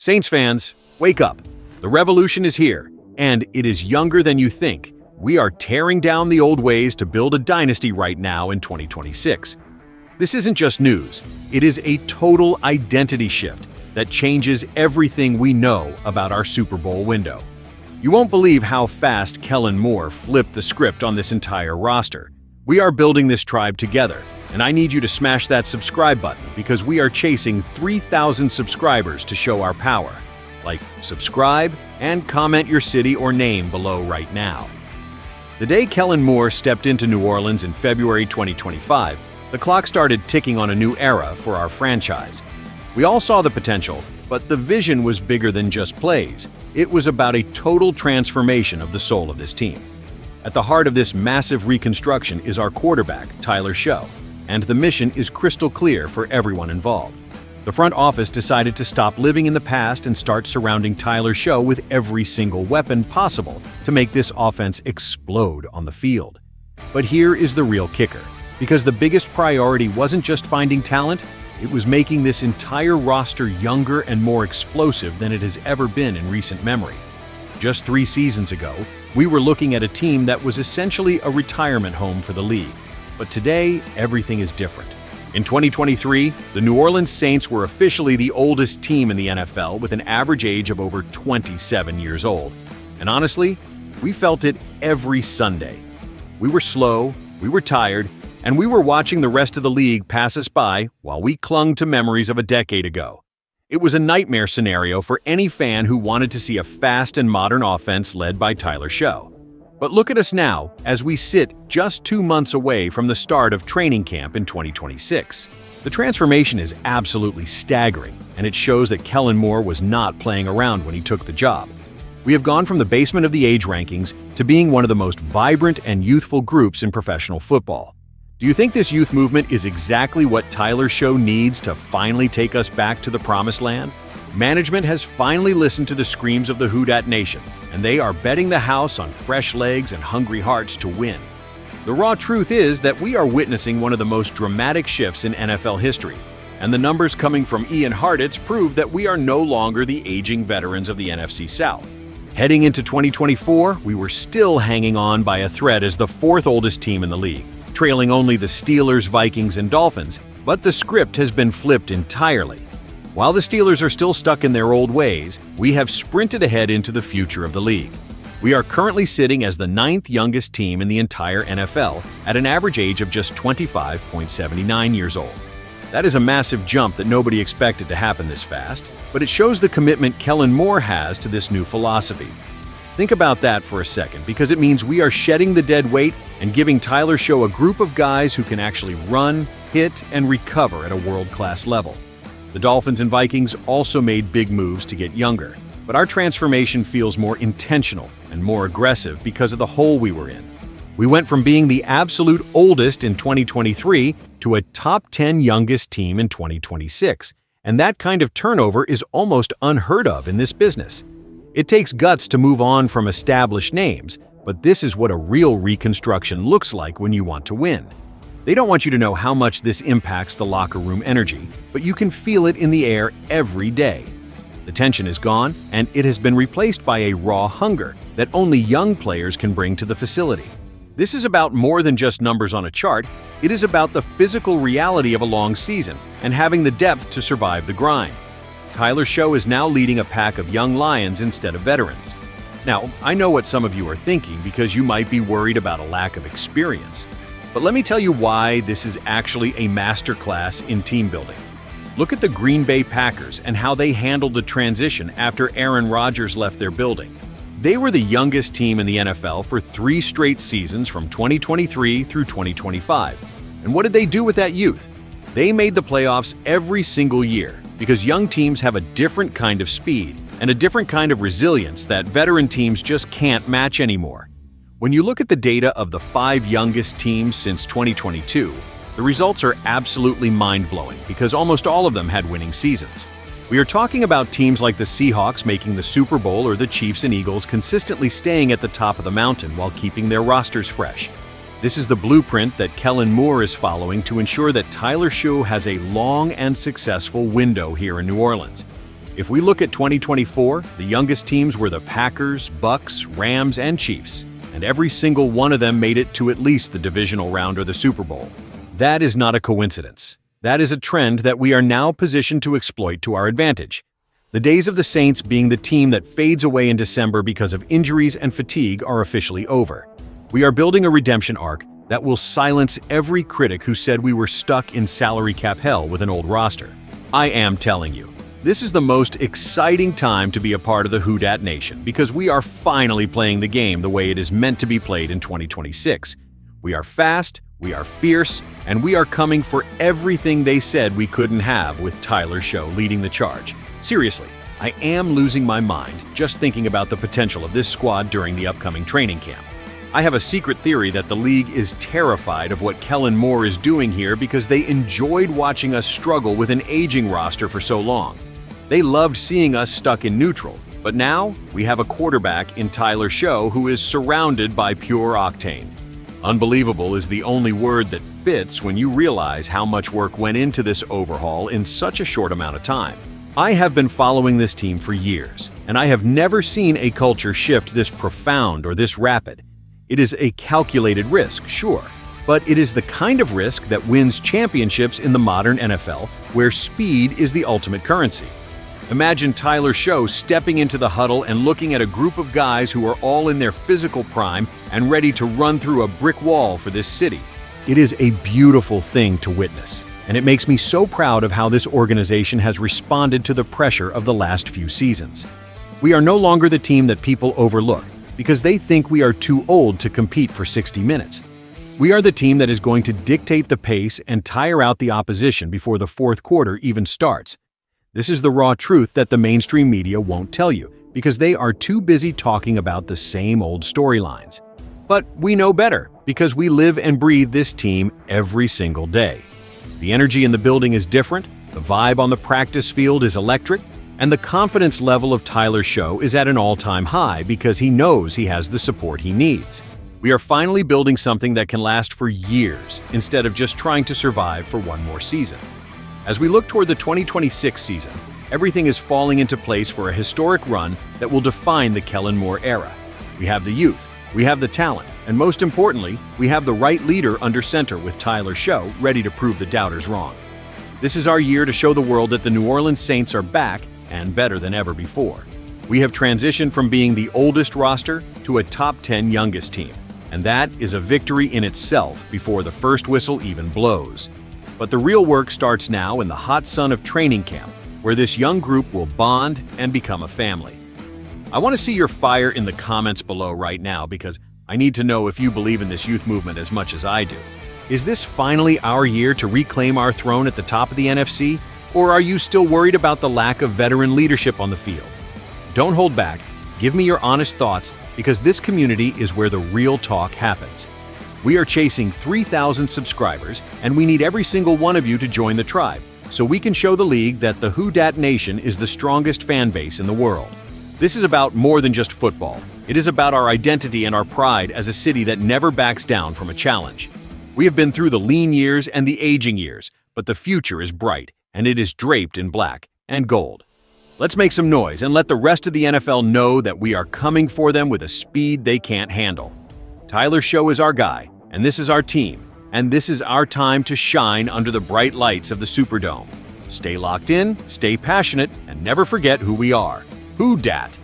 Saints fans, wake up. The revolution is here, and it is younger than you think. We are tearing down the old ways to build a dynasty right now in 2026. This isn't just news. It is a total identity shift that changes everything we know about our Super Bowl window. You won't believe how fast Kellen Moore flipped the script on this entire roster. We are building this tribe together, and I need you to smash that subscribe button because we are chasing 3,000 subscribers to show our power. Like, subscribe, and comment your city or name below right now. The day Kellen Moore stepped into New Orleans in February 2025, the clock started ticking on a new era for our franchise. We all saw the potential, but the vision was bigger than just plays. It was about a total transformation of the soul of this team. At the heart of this massive reconstruction is our quarterback, Tyler Shough, and the mission is crystal clear for everyone involved. The front office decided to stop living in the past and start surrounding Tyler Shough with every single weapon possible to make this offense explode on the field. But here is the real kicker, because the biggest priority wasn't just finding talent, it was making this entire roster younger and more explosive than it has ever been in recent memory. Just 3 seasons ago, we were looking at a team that was essentially a retirement home for the league. But today, everything is different. In 2023, the New Orleans Saints were officially the oldest team in the NFL with an average age of over 27 years old. And honestly, we felt it every Sunday. We were slow, we were tired, and we were watching the rest of the league pass us by while we clung to memories of a decade ago. It was a nightmare scenario for any fan who wanted to see a fast and modern offense led by Tyler Shough. But look at us now as we sit just 2 months away from the start of training camp in 2026. The transformation is absolutely staggering, and it shows that Kellen Moore was not playing around when he took the job. We have gone from the basement of the age rankings to being one of the most vibrant and youthful groups in professional football. Do you think this youth movement is exactly what Tyler Shough needs to finally take us back to the promised land? Management has finally listened to the screams of the Who Dat Nation, and they are betting the house on fresh legs and hungry hearts to win. The raw truth is that we are witnessing one of the most dramatic shifts in NFL history, and the numbers coming from Ian Hartitz prove that we are no longer the aging veterans of the NFC South. Heading into 2024, we were still hanging on by a thread as the 4th oldest team in the league, trailing only the Steelers, Vikings, and Dolphins, but the script has been flipped entirely. While the Steelers are still stuck in their old ways, we have sprinted ahead into the future of the league. We are currently sitting as the 9th youngest team in the entire NFL at an average age of just 25.79 years old. That is a massive jump that nobody expected to happen this fast, but it shows the commitment Kellen Moore has to this new philosophy. Think about that for a second, because it means we are shedding the dead weight and giving Tyler Shough a group of guys who can actually run, hit, and recover at a world-class level. The Dolphins and Vikings also made big moves to get younger, but our transformation feels more intentional and more aggressive because of the hole we were in. We went from being the absolute oldest in 2023 to a top 10 youngest team in 2026, and that kind of turnover is almost unheard of in this business. It takes guts to move on from established names, but this is what a real reconstruction looks like when you want to win. They don't want you to know how much this impacts the locker room energy, but you can feel it in the air every day. The tension is gone, and it has been replaced by a raw hunger that only young players can bring to the facility. This is about more than just numbers on a chart. It is about the physical reality of a long season and having the depth to survive the grind. Tyler Shough is now leading a pack of young lions instead of veterans. Now, I know what some of you are thinking because you might be worried about a lack of experience. But let me tell you why this is actually a masterclass in team building. Look at the Green Bay Packers and how they handled the transition after Aaron Rodgers left their building. They were the youngest team in the NFL for 3 straight seasons from 2023 through 2025. And what did they do with that youth? They made the playoffs every single year because young teams have a different kind of speed and a different kind of resilience that veteran teams just can't match anymore. When you look at the data of the 5 youngest teams since 2022, the results are absolutely mind-blowing because almost all of them had winning seasons. We are talking about teams like the Seahawks making the Super Bowl or the Chiefs and Eagles consistently staying at the top of the mountain while keeping their rosters fresh. This is the blueprint that Kellen Moore is following to ensure that Tyler Shough has a long and successful window here in New Orleans. If we look at 2024, the youngest teams were the Packers, Bucks, Rams, and Chiefs, and every single one of them made it to at least the divisional round or the Super Bowl. That is not a coincidence. That is a trend that we are now positioned to exploit to our advantage. The days of the Saints being the team that fades away in December because of injuries and fatigue are officially over. We are building a redemption arc that will silence every critic who said we were stuck in salary cap hell with an old roster. I am telling you, this is the most exciting time to be a part of the Who Dat Nation because we are finally playing the game the way it is meant to be played in 2026. We are fast, we are fierce, and we are coming for everything they said we couldn't have with Tyler Show leading the charge. Seriously, I am losing my mind just thinking about the potential of this squad during the upcoming training camp. I have a secret theory that the league is terrified of what Kellen Moore is doing here because they enjoyed watching us struggle with an aging roster for so long. They loved seeing us stuck in neutral, but now we have a quarterback in Tyler Show who is surrounded by pure octane. Unbelievable is the only word that fits when you realize how much work went into this overhaul in such a short amount of time. I have been following this team for years, and I have never seen a culture shift this profound or this rapid. It is a calculated risk, sure, but it is the kind of risk that wins championships in the modern NFL, where speed is the ultimate currency. Imagine Tyler Show stepping into the huddle and looking at a group of guys who are all in their physical prime and ready to run through a brick wall for this city. It is a beautiful thing to witness, and it makes me so proud of how this organization has responded to the pressure of the last few seasons. We are no longer the team that people overlook because they think we are too old to compete for 60 minutes. We are the team that is going to dictate the pace and tire out the opposition before the fourth quarter even starts. This is the raw truth that the mainstream media won't tell you because they are too busy talking about the same old storylines. But we know better because we live and breathe this team every single day. The energy in the building is different, the vibe on the practice field is electric, and the confidence level of Tyler Show is at an all-time high because he knows he has the support he needs. We are finally building something that can last for years instead of just trying to survive for one more season. As we look toward the 2026 season, everything is falling into place for a historic run that will define the Kellen Moore era. We have the youth, we have the talent, and most importantly, we have the right leader under center with Tyler Show ready to prove the doubters wrong. This is our year to show the world that the New Orleans Saints are back and better than ever before. We have transitioned from being the oldest roster to a top 10 youngest team, and that is a victory in itself before the first whistle even blows. But the real work starts now in the hot sun of training camp, where this young group will bond and become a family. I want to see your fire in the comments below right now because I need to know if you believe in this youth movement as much as I do. Is this finally our year to reclaim our throne at the top of the NFC, or are you still worried about the lack of veteran leadership on the field? Don't hold back. Give me your honest thoughts because this community is where the real talk happens. We are chasing 3,000 subscribers, and we need every single one of you to join the tribe so we can show the league that the Who Dat Nation is the strongest fan base in the world. This is about more than just football. It is about our identity and our pride as a city that never backs down from a challenge. We have been through the lean years and the aging years, but the future is bright, and it is draped in black and gold. Let's make some noise and let the rest of the NFL know that we are coming for them with a speed they can't handle. Tyler Show is our guy, and this is our team, and this is our time to shine under the bright lights of the Superdome. Stay locked in, stay passionate, and never forget who we are. Who Dat